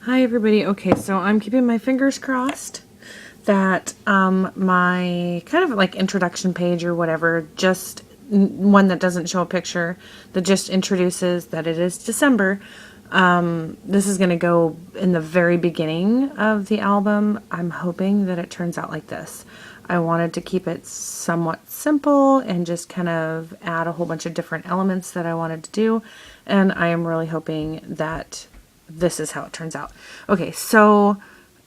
Hi everybody. Okay, so I'm keeping my fingers crossed that my kind of like introduction page or whatever, just one that doesn't show a picture, that just introduces that it is December. This is going to go in the very beginning of the album. I'm hoping that it turns out like this. I wanted to keep it somewhat simple and just kind of add a whole bunch of different elements that I wanted to do. And I am really hoping that this is how it turns out. Okay, so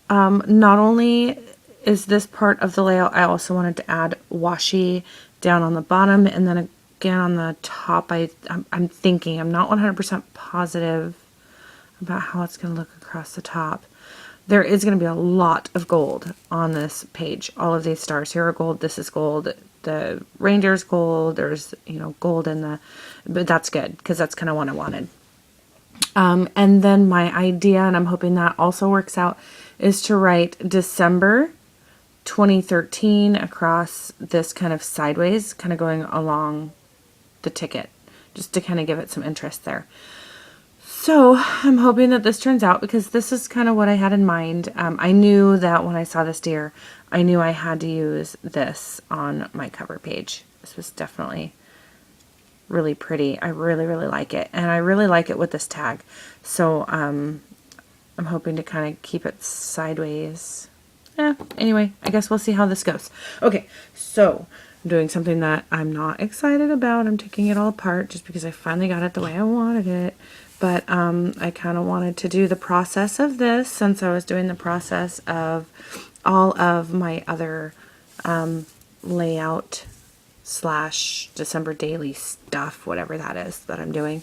not only is this part of the layout, I also wanted to add washi down on the bottom and then again on the top. I'm thinking, I'm not 100% positive about how it's going to look across the top. There is going to be a lot of gold on this page. All of these stars here are gold. This is gold. The reindeer's gold. There's, gold in the, but that's good because that's kind of what I wanted. And then my idea, and I'm hoping that also works out, is to write December 2013 across this kind of sideways, kind of going along the ticket, just to kind of give it some interest there. So I'm hoping that this turns out because this is kind of what I had in mind. I knew that when I saw this deer, I knew I had to use this on my cover page. This was definitely really pretty. I really, really like it. And I really like it with this tag. So I'm hoping to kind of keep it sideways. Anyway, I guess we'll see how this goes. Okay, so I'm doing something that I'm not excited about. I'm taking it all apart just because I finally got it the way I wanted it. But I kind of wanted to do the process of this since I was doing the process of all of my other layout / December daily stuff, whatever that is that I'm doing.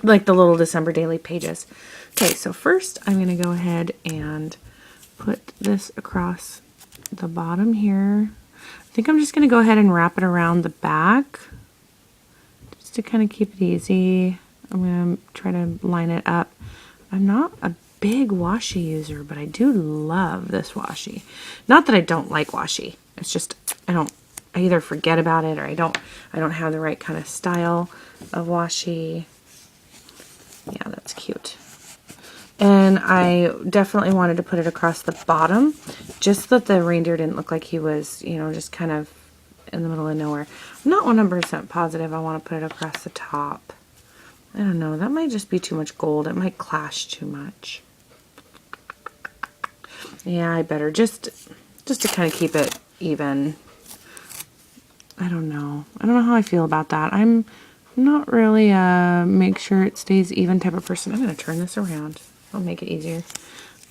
Like the little December daily pages. Okay, so first I'm going to go ahead and put this across the bottom here. I think I'm just going to go ahead and wrap it around the back just to kind of keep it easy. I'm going to try to line it up. I'm not a big washi user, but I do love this washi. Not that I don't like washi. It's just I either forget about it or I don't have the right kind of style of washi. Yeah, that's cute. And I definitely wanted to put it across the bottom, just that the reindeer didn't look like he was, just kind of in the middle of nowhere. I'm not 100% positive I want to put it across the top. I don't know, that might just be too much gold. It might clash too much. Yeah, I better just to kind of keep it even. I don't know how I feel about that. I'm not really a make sure it stays even type of person. I'm going to turn this around. I'll make it easier.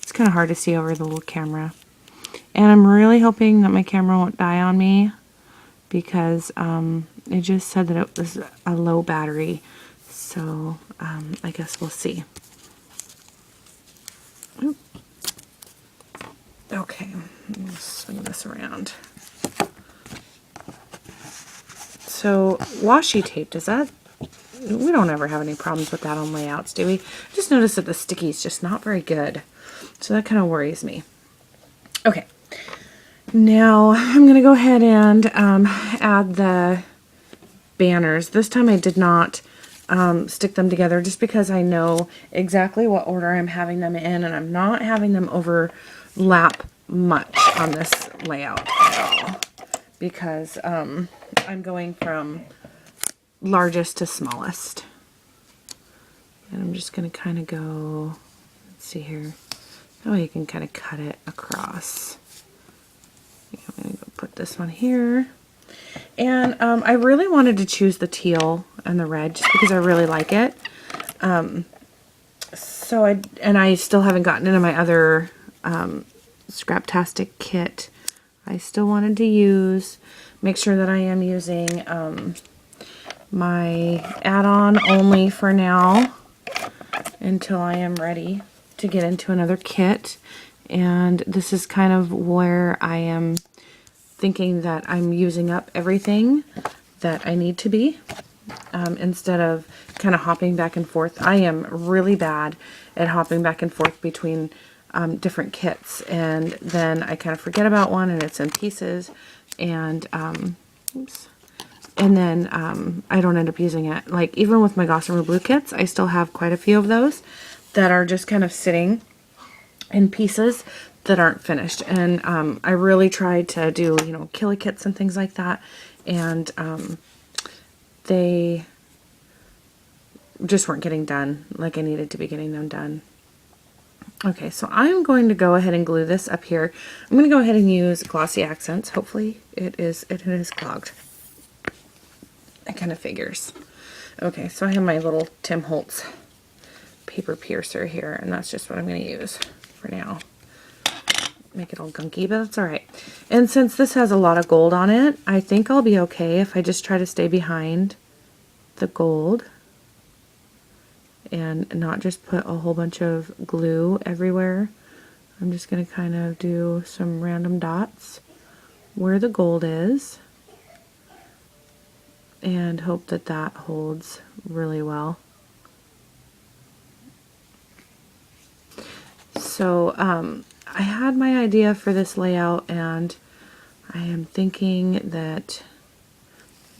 It's kind of hard to see over the little camera. And I'm really hoping that my camera won't die on me because it just said that it was a low battery. So I guess we'll see. Oop. Okay, let's swing this around. So washi tape, we don't ever have any problems with that on layouts, do we? I just noticed that the sticky is just not very good. So that kind of worries me. Okay, now I'm going to go ahead and add the banners. This time I did not stick them together just because I know exactly what order I'm having them in, and I'm not having them overlap much on this layout at all because I'm going from largest to smallest. And I'm just going to kind of go, let's see here. Oh, you can kind of cut it across. I'm going to go put this one here. And I really wanted to choose the teal and the red just because I really like it. So I still haven't gotten into my other Scraptastic kit. I still wanted to make sure that I am using my add-on only for now until I am ready to get into another kit. And this is kind of where I am thinking that I'm using up everything that I need to be instead of kind of hopping back and forth. I am really bad at hopping back and forth between different kits, and then I kind of forget about one and it's in pieces, and oops. And then I don't end up using it. Like even with my Gossamer Blue kits, I still have quite a few of those that are just kind of sitting in pieces that aren't finished. And I really tried to do, you know, Kili kits and things like that. And they just weren't getting done like I needed to be getting them done. Okay, so I'm going to go ahead and glue this up here. I'm going to go ahead and use Glossy Accents. Hopefully it is clogged. It kind of figures. Okay, so I have my little Tim Holtz paper piercer here, and that's just what I'm going to use for now. Make it all gunky, but that's alright. And since this has a lot of gold on it, I think I'll be okay if I just try to stay behind the gold and not just put a whole bunch of glue everywhere. I'm just going to kind of do some random dots where the gold is and hope that that holds really well. So I had my idea for this layout, and I am thinking that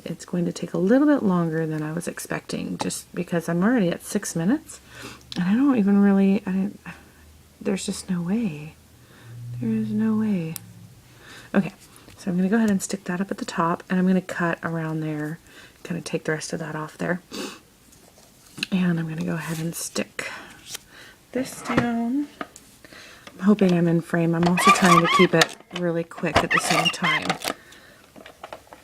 it's going to take a little bit longer than I was expecting, just because I'm already at 6 minutes, and I don't even really, there's just no way. There is no way. Okay, so I'm going to go ahead and stick that up at the top, and I'm going to cut around there, kind of take the rest of that off there. And I'm going to go ahead and stick this down. I'm hoping I'm in frame. I'm also trying to keep it really quick at the same time.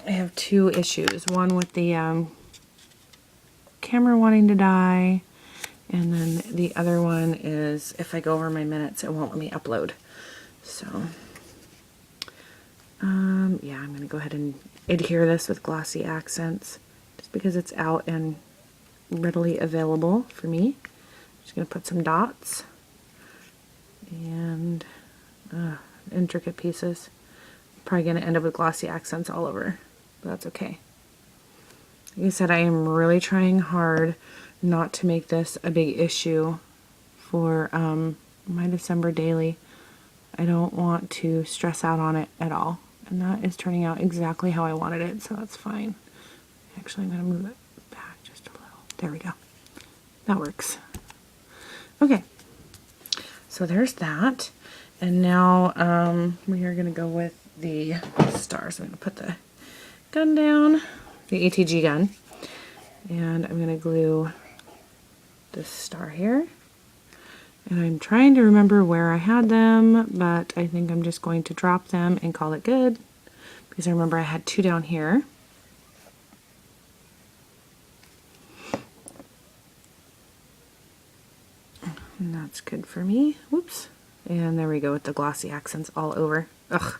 I have two issues. One with the camera wanting to die, and then the other one is if I go over my minutes, it won't let me upload. So, yeah, I'm going to go ahead and adhere this with Glossy Accents, just because it's out and readily available for me. I'm just going to put some dots and intricate pieces. Probably going to end up with Glossy Accents all over. That's okay. Like I said, I am really trying hard not to make this a big issue for my December daily. I don't want to stress out on it at all. And that is turning out exactly how I wanted it, so that's fine. Actually, I'm going to move it back just a little. There we go. That works. Okay. So there's that. And now we are going to go with the stars. I'm going to put the gun down, the ATG gun, and I'm going to glue this star here. And I'm trying to remember where I had them, but I think I'm just going to drop them and call it good, because I remember I had two down here. And that's good for me. Whoops. And there we go with the Glossy Accents all over. Ugh.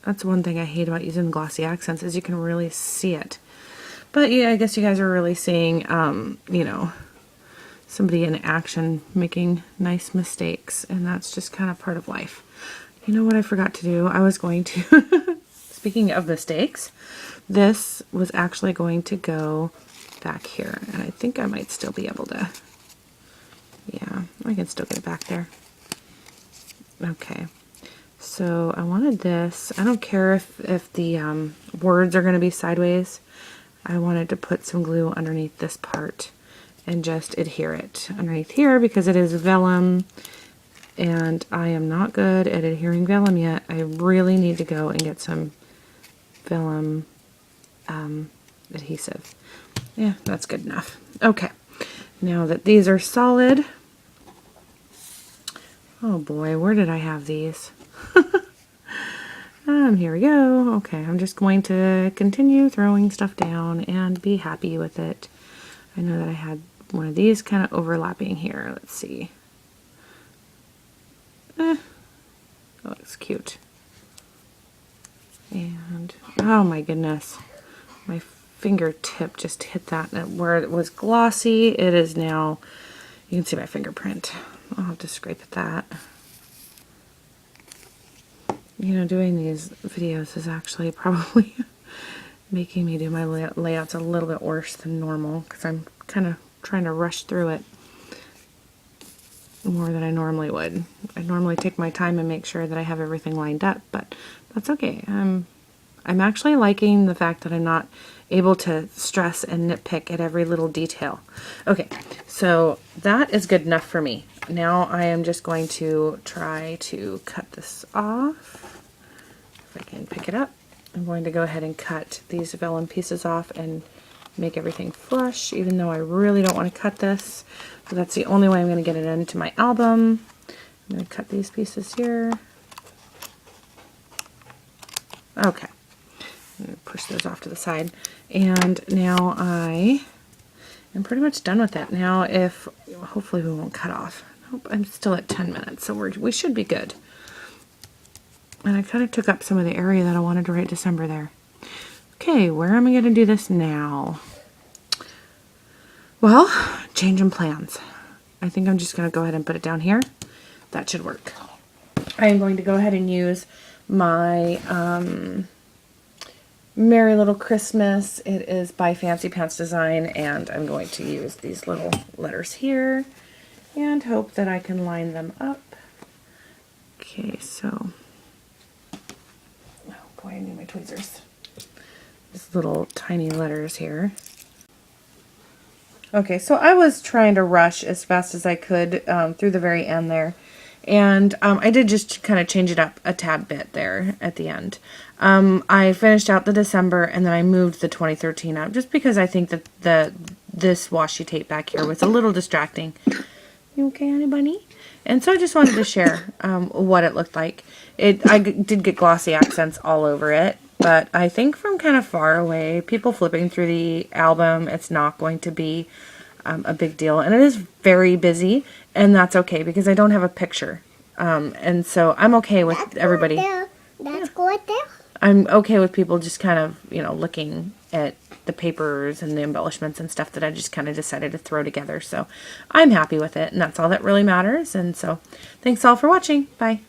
That's one thing I hate about using Glossy Accents, is you can really see it. But yeah, I guess you guys are really seeing, you know, somebody in action making nice mistakes, and that's just kind of part of life. You know what I forgot to do? I was going to, speaking of mistakes, this was actually going to go back here, and I think I might still be able to, yeah, I can still get it back there. Okay. So I wanted this. I don't care if the words are going to be sideways. I wanted to put some glue underneath this part and just adhere it underneath here, because it is vellum, and I am not good at adhering vellum yet. I really need to go and get some vellum adhesive. Yeah, that's good enough. Okay, now that these are solid, oh boy, where did I have these? Here we go. Okay, I'm just going to continue throwing stuff down and be happy with it. I know that I had one of these kind of overlapping here. Let's see. That looks cute. And, oh my goodness, my fingertip just hit that, and where it was glossy, it is now, you can see my fingerprint. I'll have to scrape at that. You know, doing these videos is actually probably making me do my layouts a little bit worse than normal, because I'm kind of trying to rush through it more than I normally would. I normally take my time and make sure that I have everything lined up, but that's okay. I'm actually liking the fact that I'm not able to stress and nitpick at every little detail. Okay, so that is good enough for me. now I am just going to try to cut this off. If I can pick it up, I'm going to go ahead and cut these vellum pieces off and make everything flush, even though I really don't want to cut this. So that's the only way I'm going to get it into my album. I'm going to cut these pieces here. Okay. I'm going to push those off to the side. And now I am pretty much done with it. Now if, hopefully we won't cut off. Nope, I'm still at 10 minutes, so we should be good. And I kind of took up some of the area that I wanted to write December there. Okay, where am I going to do this now? Well, changing plans. I think I'm just going to go ahead and put it down here. That should work. I am going to go ahead and use my Merry Little Christmas. It is by Fancy Pants Design, and I'm going to use these little letters here and hope that I can line them up. Okay, so, oh boy, I need my tweezers. These little tiny letters here. Okay, so I was trying to rush as fast as I could through the very end there. And I did just kind of change it up a tad bit there at the end. I finished out the December, and then I moved the 2013 up just because I think that this washi tape back here was a little distracting. You okay, honey bunny? And so I just wanted to share what it looked like. I did get glossy accents all over it, but I think from kind of far away, people flipping through the album, it's not going to be a big deal. And it is very busy, and that's okay because I don't have a picture. And so I'm okay with everybody. That's good there. I'm okay with people just kind of, you know, looking at the papers and the embellishments and stuff that I just kind of decided to throw together. So I'm happy with it, and that's all that really matters. And so thanks all for watching. Bye.